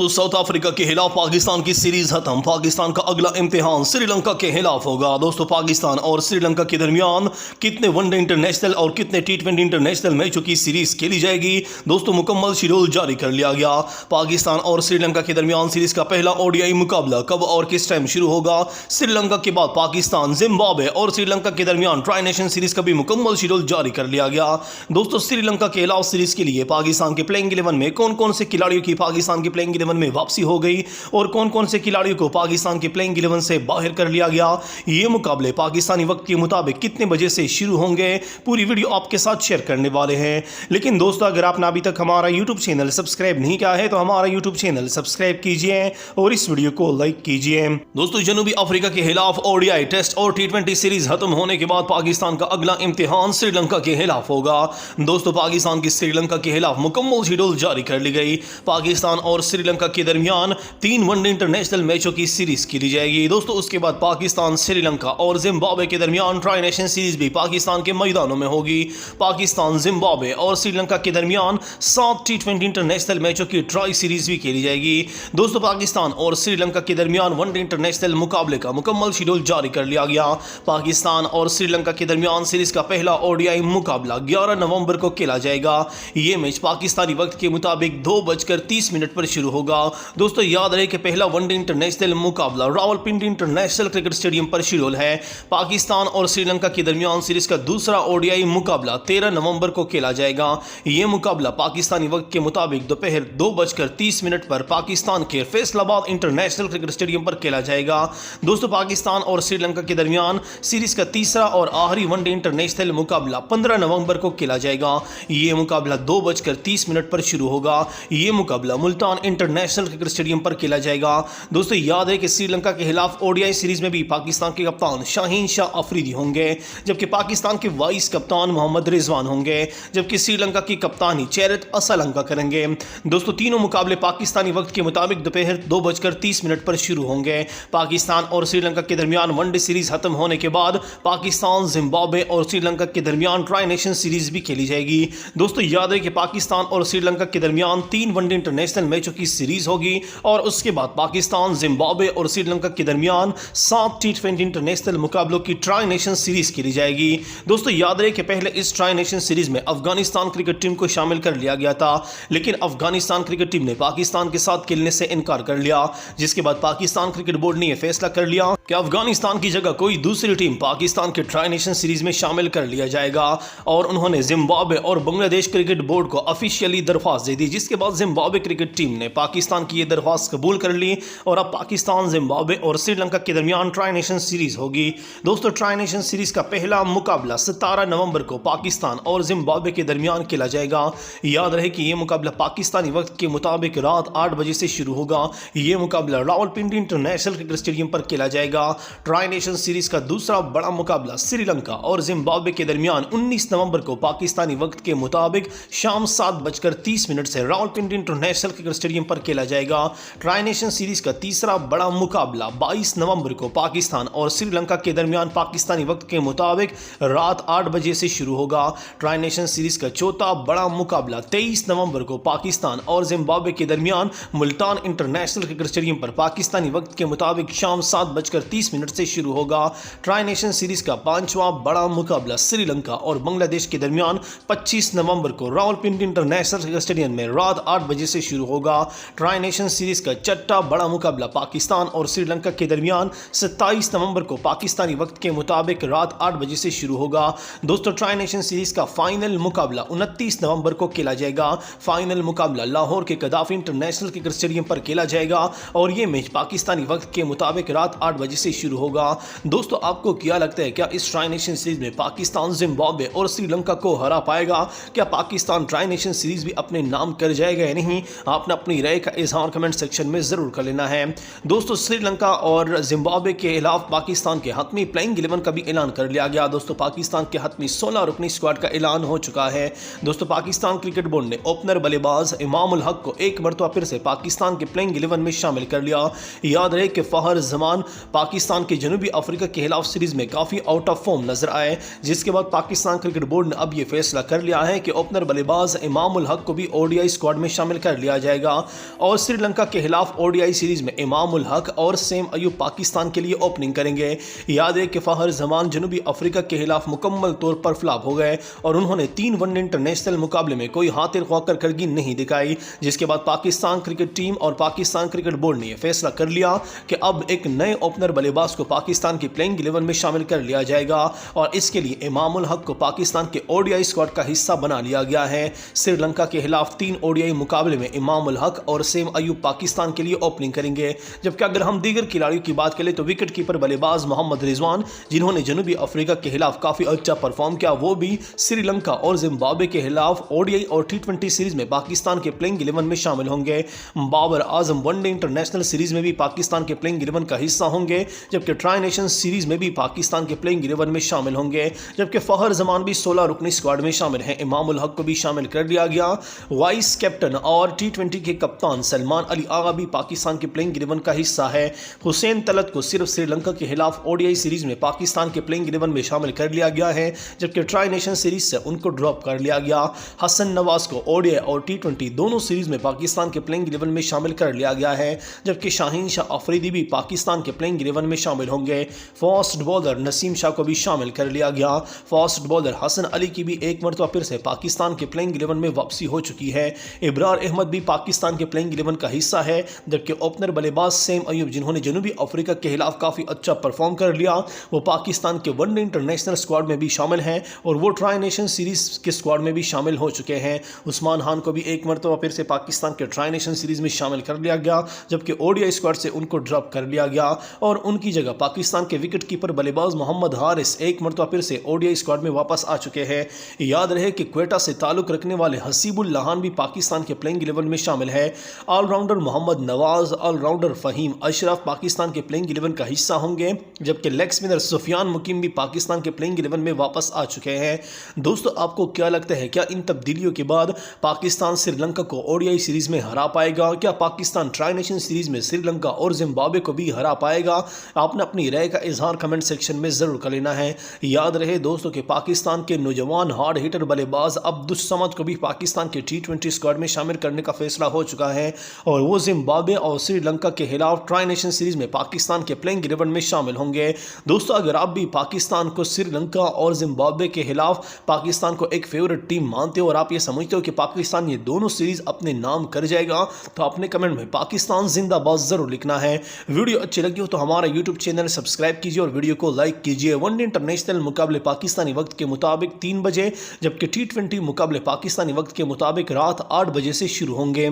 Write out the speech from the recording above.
दोस्तों south Africa के खिलाफ पाकिस्तान की सीरीज खत्म। पाकिस्तान का अगला इम्तिहान श्रीलंका के खिलाफ होगा। दोस्तों पाकिस्तान और श्रीलंका के दरमियान कितने वनडे इंटरनेशनल और कितने टी20 इंटरनेशनल मैचों की सीरीज खेली जाएगी, दोस्तों मुकम्मल शेड्यूल जारी कर लिया गया। पाकिस्तान और श्रीलंका के दरमियान सीरीज का पहला ओडीआई मुकाबला कब और किस टाइम शुरू होगा। श्रीलंका के बाद पाकिस्तान, जिम्बाब्वे और श्रीलंका के दरमियान ट्राई नेशन सीरीज का भी मुकम्मल शेड्यूल जारी कर लिया गया। दोस्तों श्रीलंका के खिलाफ सीरीज के लिए पाकिस्तान के प्लेइंग 11 में कौन कौन से खिलाड़ियों की पाकिस्तान के प्लेइंग 11 में वापसी हो गई और कौन कौन से खिलाड़ियों को पाकिस्तान के प्लेइंग 11 से बाहर कर लिया गया, ये मुकाबले पाकिस्तानी वक्त के मुताबिक कितने बजे से शुरू होंगे, पूरी वीडियो आपके साथ शेयर करने वाले हैं। लेकिन दोस्तों अगर आपने अभी तक हमारा यूट्यूब चैनल सब्सक्राइब नहीं किया है तो हमारा यूट्यूब चैनल सब्सक्राइब कीजिए और इस वीडियो को लाइक कीजिए। दोस्तों जनूबी अफ्रीका के खिलाफ ओडीआई टेस्ट और टी20 सीरीज खत्म होने के बाद पाकिस्तान का अगला इम्तिहान श्रीलंका के खिलाफ होगा। दोस्तों पाकिस्तान की श्रीलंका के खिलाफ मुकम्मल शेड्यूल जारी कर ली गई। पाकिस्तान और श्रीलंका के दरमियान 3 वनडे इंटरनेशनल मैचों की सीरीज खेली जाएगी। दोस्तों उसके बाद पाकिस्तान, श्रीलंका और जिम्बाब्वे के दरमियान ट्राई नेशन सीरीज भी पाकिस्तान के मैदानों में होगी। पाकिस्तान, जिम्बाब्वे और श्रीलंका के दरमियान 7 टी20 इंटरनेशनल मैचों की ट्राई सीरीज भी खेली जाएगी। दोस्तों पाकिस्तान और श्रीलंका के दरमियान वनडे इंटरनेशनल मुकाबले का मुकम्मल शेड्यूल जारी कर लिया गया। पाकिस्तान और श्रीलंका के दरमियान सीरीज का पहला ओडीआई मुकाबला 11 नवंबर को खेला जाएगा। यह मैच पाकिस्तानी वक्त के मुताबिक 2:30 पर शुरू होगा। दोस्तों याद रहे कि पहला वनडे इंटरनेशनल मुकाबला रावलपिंडी इंटरनेशनल क्रिकेट स्टेडियम पर शेड्यूल है। पाकिस्तान और श्रीलंका के दरमियान सीरीज का दूसरा ओडीआई मुकाबला 13 नवंबर को खेला जाएगा। यह मुकाबला पाकिस्तानी वक्त के मुताबिक दोपहर 2:30 पर पाकिस्तान के फैसलाबाद इंटरनेशनल क्रिकेट स्टेडियम पर खेला जाएगा। दोस्तों पाकिस्तान और श्रीलंका के दरमियान सीरीज का तीसरा और आखिरी वनडे इंटरनेशनल मुकाबला 15 नवंबर को खेला जाएगा। यह मुकाबला 2:30 पर शुरू होगा। यह मुकाबला मुल्तान इंटरनेशनल क्रिकेट स्टेडियम पर खेला जाएगा। दोस्तों याद है कि श्रीलंका के खिलाफ ओडीआई सीरीज में भी पाकिस्तान के कप्तान शाहीन शाह अफरीदी होंगे, जबकि पाकिस्तान के वाइस कप्तान मोहम्मद रिजवान होंगे, जबकि श्रीलंका की कप्तानी चेरित असलंका करेंगे। दोस्तों तीनों मुकाबले पाकिस्तानी वक्त के मुताबिक दोपहर 2:30 पर शुरू होंगे। पाकिस्तान और श्रीलंका के दरमियान वनडे सीरीज खत्म होने के बाद पाकिस्तान, जिम्बाब्वे और श्रीलंका के दरमियान ट्राई नेशन सीरीज भी खेली जाएगी। दोस्तों याद है कि पाकिस्तान और श्रीलंका के दरमियान 3 वनडे इंटरनेशनल मैचों की सीरीज होगी और उसके बाद पाकिस्तान, जिम्बाब्वे और श्रीलंका के दरमियान 7 टी20 इंटरनेशनल मुकाबलों की ट्राई नेशन सीरीज खेली जाएगी। दोस्तों याद रहे कि पहले इस ट्राई नेशन सीरीज में अफगानिस्तान क्रिकेट टीम को शामिल कर लिया गया था, लेकिन अफगानिस्तान क्रिकेट टीम ने पाकिस्तान के साथ खेलने से इनकार कर लिया, जिसके बाद पाकिस्तान क्रिकेट बोर्ड ने यह फैसला कर लिया कि अफगानिस्तान की जगह कोई दूसरी टीम पाकिस्तान के ट्राई नेशन सीरीज में शामिल कर लिया जाएगा और उन्होंने जिम्बाब्वे और बांग्लादेश क्रिकेट बोर्ड को ऑफिशियली दरख्वास्त दे दी, जिसके बाद जिम्बाब्वे क्रिकेट टीम ने पाकिस्तान की यह दरख्वास्त कबूल कर ली और अब पाकिस्तान, जिम्बाब्वे और श्रीलंका के दरमियान ट्राई नेशन सीरीज होगी। दोस्तों ट्राई नेशन सीरीज का पहला मुकाबला 17 नवंबर को पाकिस्तान और जिम्बाब्वे के दरमियान खेला जाएगा। याद रहे कि यह मुकाबला पाकिस्तानी वक्त के मुताबिक रात 8 बजे से शुरू होगा। यह मुकाबला रावलपिंडी इंटरनेशनल क्रिकेट स्टेडियम पर खेला जाएगा। ट्राई नेशन सीरीज का दूसरा बड़ा मुकाबला श्रीलंका और जिम्बाब्वे के दरमियान 19 नवंबर को पाकिस्तानी वक्त के मुताबिक शाम 7:30 से रावलपिंडी इंटरनेशनल क्रिकेट स्टेडियम पर खेला जाएगा। ट्राई नेशन सीरीज का तीसरा बड़ा मुकाबला 22 नवंबर को पाकिस्तान और श्रीलंका के दरमियान पाकिस्तानी वक्त के मुताबिक रात 8 बजे से शुरू होगा। ट्राई नेशन सीरीज का चौथा बड़ा मुकाबला 23 नवंबर को पाकिस्तान और जिम्बाब्वे के दरमियान मुल्तान इंटरनेशनल क्रिकेट स्टेडियम पर पाकिस्तानी वक्त के मुताबिक शाम 7:30 से शुरू होगा। ट्राई नेशन सीरीज का पांचवां बड़ा मुकाबला श्रीलंका और बांग्लादेश के दरमियान 25 नवंबर को रावलपिंडी इंटरनेशनल क्रिकेट स्टेडियम में रात 8 बजे से शुरू होगा। ट्राई नेशन सीरीज का छठा बड़ा मुकाबला पाकिस्तान और श्रीलंका के दरमियान 27 नवंबर को पाकिस्तानी वक्त के मुताबिक रात 8 बजे से शुरू होगा। दोस्तों ट्राई नेशन सीरीज का फाइनल मुकाबला 29 नवंबर को खेला जाएगा। फाइनल मुकाबला लाहौर के कदाफी इंटरनेशनल क्रिकेट स्टेडियम पर खेला जाएगा और यह मैच पाकिस्तानी वक्त के मुताबिक रात 8 बजे से शुरू होगा। दोस्तों आपको क्या लगता है, क्या इस ट्राई नेशन सीरीज में पाकिस्तान, जिम्बाब्वे और श्रीलंका को हरा पाएगा? क्या पाकिस्तान ट्राई नेशन सीरीज भी अपने नाम कर जाएगा या नहीं? आपने अपनी राय का इजहार कमेंट सेक्शन में जरूर कर लेना है। दोस्तों श्रीलंका और जिम्बाब्वे के खिलाफ पाकिस्तान के हतमी प्लेइंग 11 का भी ऐलान कर लिया गया। दोस्तों पाकिस्तान के हतमी 16 रुकनी स्क्वाड का ऐलान हो चुका है। दोस्तों पाकिस्तान क्रिकेट बोर्ड ने ओपनर बल्लेबाज इमामुल हक को एक मरतबा फिर से पाकिस्तान के प्लेइंग 11 में शामिल कर लिया। याद रहे कि फहर जमान पाकिस्तान के जनूबी अफ्रीका के खिलाफ सीरीज में काफी आउट ऑफ फॉर्म नजर आए, जिसके बाद पाकिस्तान क्रिकेट बोर्ड ने अब यह फैसला कर लिया है कि ओपनर बल्लेबाज इमामुल हक को भी ओडीआई स्क्वाड में शामिल कर लिया जाएगा। और श्रीलंका के खिलाफ ओडीआई सीरीज में इमाम उल हक और सेम अयूब पाकिस्तान के लिए ओपनिंग करेंगे। याद है कि फहर जमान जनूबी अफ्रीका के खिलाफ मुकम्मल तौर पर फ्लॉप हो गए और उन्होंने 3 वनडे इंटरनेशनल मुकाबले में कोई हाथिर कारकर्दगी नहीं दिखाई, जिसके बाद पाकिस्तान क्रिकेट टीम और पाकिस्तान क्रिकेट बोर्ड ने यह फैसला कर लिया कि अब एक नए ओपनर बल्लेबाज को पाकिस्तान की प्लेइंग 11 में शामिल कर लिया जाएगा और इसके लिए इमाम उल हक को पाकिस्तान के ओडीआई स्क्वाड का हिस्सा बना लिया गया है। श्रीलंका के खिलाफ 3 ओडीआई मुकाबले में इमाम उल हक और सेम अयूब पाकिस्तान के लिए ओपनिंग करेंगे। जबकि अगर हम दीगर खिलाड़ियों की बात करें तो विकेट कीपर बल्लेबाज मोहम्मद रिजवान, जिन्होंने जनूबी अफ्रीका के खिलाफ काफी अच्छा परफॉर्म किया, वो भी श्रीलंका और जिम्बाब्वे के खिलाफ ओडीआई और टी20 सीरीज में पाकिस्तान के प्लेइंग 11 में शामिल होंगे। Babar Azam one day international series में भी पाकिस्तान के प्लेइंग 11 का हिस्सा होंगे, जबकि ट्राई नेशन सीरीज में भी पाकिस्तान के प्लेइंग 11 में शामिल होंगे। जबकि फहर जमान भी 16 रुकनी स्क्वाड में शामिल हैं। इमाम उल हक को भी शामिल कर लिया गया। वाइस कैप्टन और टी20 के कप्तान सलमान अली आगा भी पाकिस्तान के प्लेइंग 11 का हिस्सा है। हुसैन तलत को सिर्फ श्रीलंका के खिलाफ ओडीआई सीरीज में पाकिस्तान के प्लेइंग 11 में शामिल कर लिया गया है, जबकि ट्राई नेशन सीरीज से उनको ड्रॉप कर लिया गया। हसन नवाज को ओडीआई और टी20 दोनों सीरीज में पाकिस्तान के प्लेइंग 11 में शामिल कर लिया गया है, जबकि शाहीन शाह अफरीदी भी पाकिस्तान के प्लेइंग 11 में शामिल होंगे। फास्ट बॉलर नसीम शाह को भी शामिल कर लिया गया। फास्ट बॉलर हसन अली की भी एक मरतबा फिर से पाकिस्तान के प्लेइंग 11 में वापसी हो चुकी है। इब्रार अहमद भी पाकिस्तान के प्लेइंग 11 का हिस्सा है, जबकि ओपनर बल्लेबाज सेम अयूब, जिन्होंने जनूबी अफ्रीका के खिलाफ काफी अच्छा परफॉर्म कर लिया, वो पाकिस्तान के वनडे इंटरनेशनल स्क्वाड में भी शामिल हैं और वो ट्राई नेशन सीरीज के स्क्वाड में भी शामिल हो चुके हैं। उस्मान खान को भी एक मरतबा फिर से पाकिस्तान के ट्राई नेशन सीरीज में शामिल कर लिया गया, जबकि ओडीआई स्क्वाड से उनको ड्रॉप कर लिया गया और उनकी जगह पाकिस्तान के विकेट कीपर बल्लेबाज मोहम्मद हारिस एक मरतबा फिर से ओडीआई स्क्वाड में वापस आ चुके हैं। याद रहे कि क्वेटा से ताल्लुक रखने वाले हसीबुल लहान भी पाकिस्तान के प्लेइंग 11 में शामिल है। ऑलराउंडर मोहम्मद नवाज, ऑलराउंडर फहीम अशरफ पाकिस्तान के प्लेइंग 11 का हिस्सा होंगे, जबकि लेग स्पिनर सुफियान मुकीम भी पाकिस्तान के प्लेइंग 11 में वापस आ चुके हैं। दोस्तों, आपको क्या लगता है, क्या इन तब्दीलियों के बाद पाकिस्तान श्रीलंका को ओडीआई सीरीज में हरा पाएगा? क्या पाकिस्तान ट्राई नेशन सीरीज में श्रीलंका और जिम्बाब्वे को भी हरा पाएगा? आपने अपनी राय का इजहार कमेंट सेक्शन में जरूर कर लेना है। याद रहे दोस्तों कि पाकिस्तान के नौजवान हार्ड हिटर बल्लेबाज अब्दुस समद को भी पाकिस्तान के टी20 स्क्वाड में शामिल करने का फैसला हो चुका है और वो जिम्बाब्वे और श्रीलंका के खिलाफ ट्राई नेशन सीरीज में पाकिस्तान के प्लेइंग 11 में शामिल होंगे। दोस्तों, अगर आप भी पाकिस्तान को श्रीलंका और जिम्बाब्वे के खिलाफ पाकिस्तान को एक फेवरेट टीम मानते हो और आप ये समझते हो कि पाकिस्तान ये दोनों सीरीज अपने नाम कर जाएगा, तो अपने कमेंट में पाकिस्तान जिंदाबाद जरूर लिखना है। वीडियो अच्छी लगी हो तो हमारा यूट्यूब चैनल सब्सक्राइब कीजिए और वीडियो को लाइक कीजिए। वनडे इंटरनेशनल मुकाबले पाकिस्तानी वक्त के मुताबिक 3 बजे, जबकि टी20 मुकाबले पाकिस्तानी वक्त के मुताबिक रात 8 बजे से शुरू होंगे।